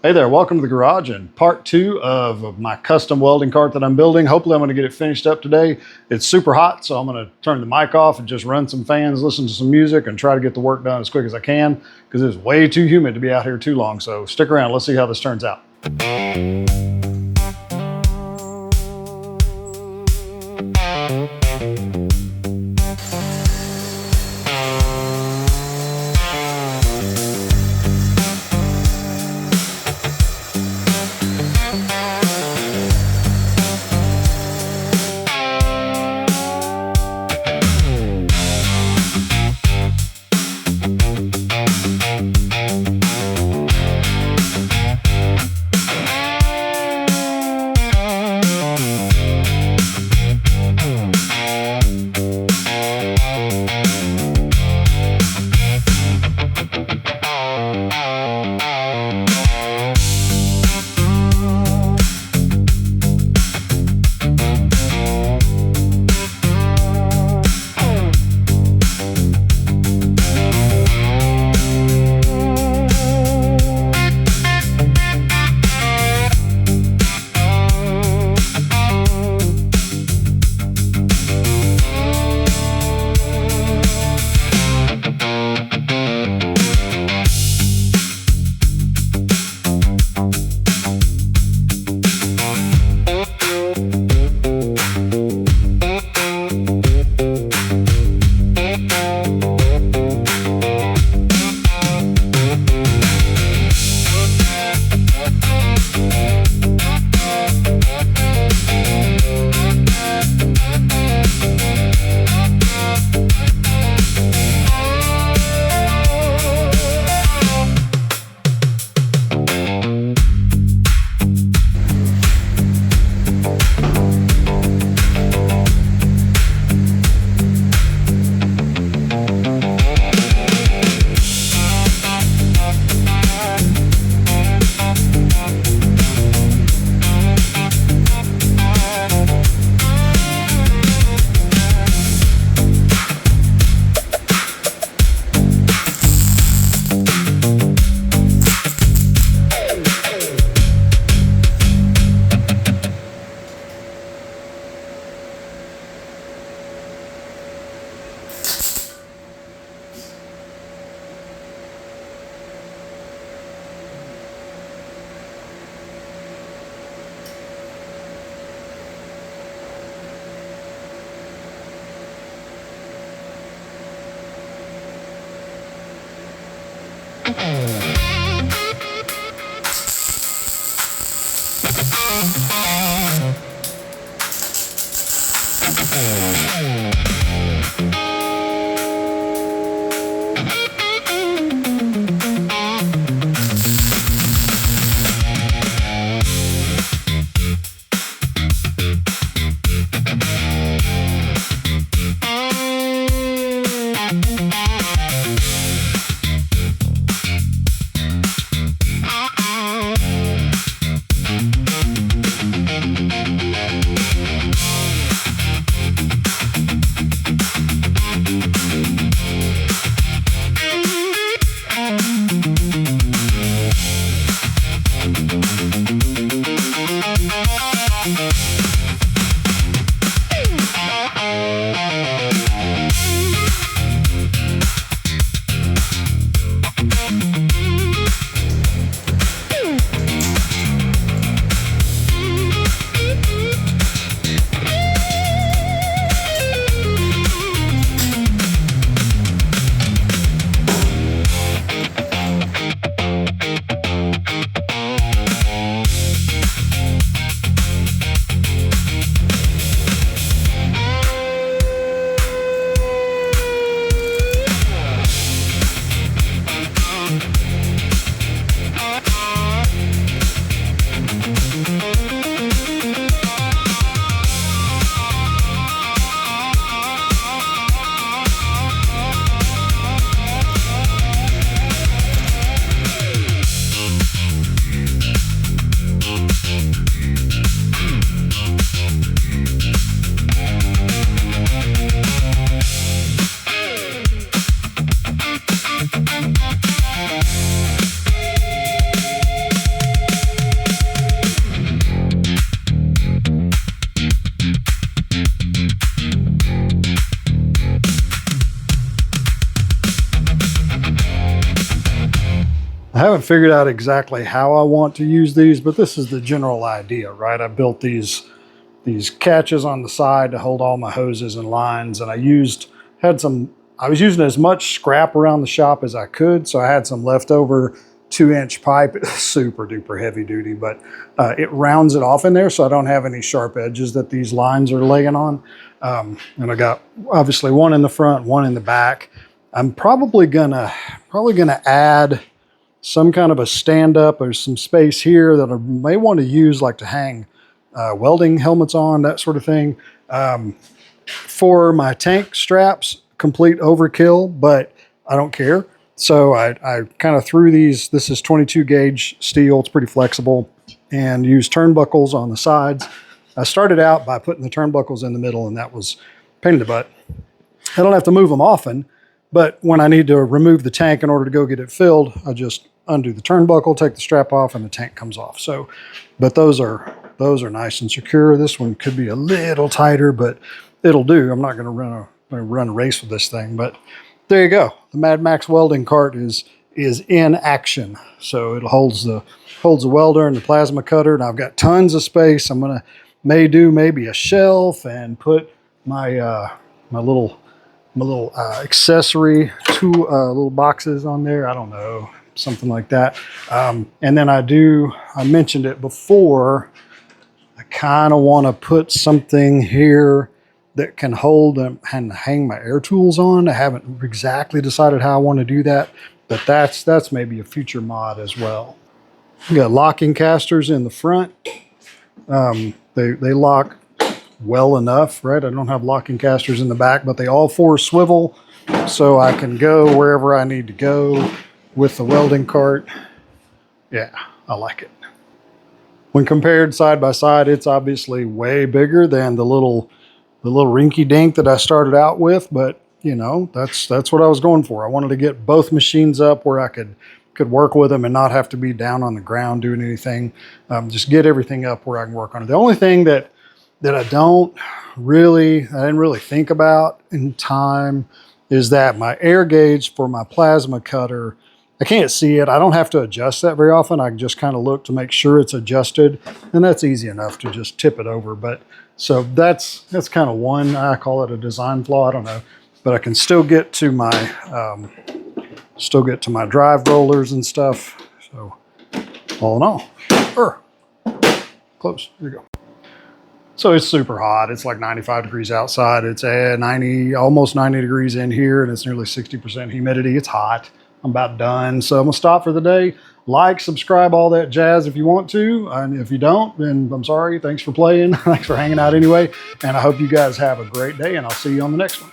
Hey there, welcome to the garage and part 2 of my custom welding cart that I'm building. Hopefully I'm going to get it finished up today. It's super hot, so I'm going to turn the mic off and just run some fans, listen to some music, and try to get the work done as quick as I can because it's way too humid to be out here too long. So stick around, let's see how this turns out. haven't figured out exactly how I want to use these, but this is the general idea, right? I built these catches on the side to hold all my hoses and lines, and I was using as much scrap around the shop as I could, so I had some leftover 2-inch pipe. It's super duper heavy duty, but it rounds it off in there so I don't have any sharp edges that these lines are laying on. And I got obviously one in the front, one in the back. I'm probably gonna add some kind of a stand-up or some space here that I may want to use, like to hang welding helmets on, that sort of thing. For my tank straps, complete overkill, but I don't care. So I kind of threw these, this is 22 gauge steel, it's pretty flexible, and used turnbuckles on the sides. I started out by putting the turnbuckles in the middle, and that was a pain in the butt. I don't have to move them often, but when I need to remove the tank in order to go get it filled, I just undo the turnbuckle, take the strap off, and the tank comes off. So, but those are nice and secure. This one could be a little tighter, but it'll do. I'm not going to run a race with this thing, but there you go. The Mad Max welding cart is in action. So it holds the welder and the plasma cutter, and I've got tons of space. I'm gonna do maybe a shelf and put my my little accessory little boxes on there. I don't know, something like that. And then I mentioned it before, I kind of want to put something here that can hold and hang my air tools on. I haven't exactly decided how I want to do that, but that's maybe a future mod as well. We got locking casters in the front. They lock well enough, right? I don't have locking casters in the back, but they all four swivel, so I can go wherever I need to go with the welding cart. Yeah, I like it. When compared side by side, it's obviously way bigger than the little rinky dink that I started out with, but you know, that's what I was going for. I wanted to get both machines up where I could work with them and not have to be down on the ground doing anything. Just get everything up where I can work on it. The only thing that I didn't really think about in time is that my air gauge for my plasma cutter, I can't see it. I don't have to adjust that very often. I can just kind of look to make sure it's adjusted, and that's easy enough to just tip it over. But so that's kind of one, I call it a design flaw, I don't know, but I can still get to my drive rollers and stuff. So all in all, close, there you go. So it's super hot. It's like 95 degrees outside. It's almost 90 degrees in here, and it's nearly 60% humidity. It's hot. I'm about done. So I'm gonna stop for the day. Like, subscribe, all that jazz if you want to. And if you don't, then I'm sorry. Thanks for playing. Thanks for hanging out anyway. And I hope you guys have a great day, and I'll see you on the next one.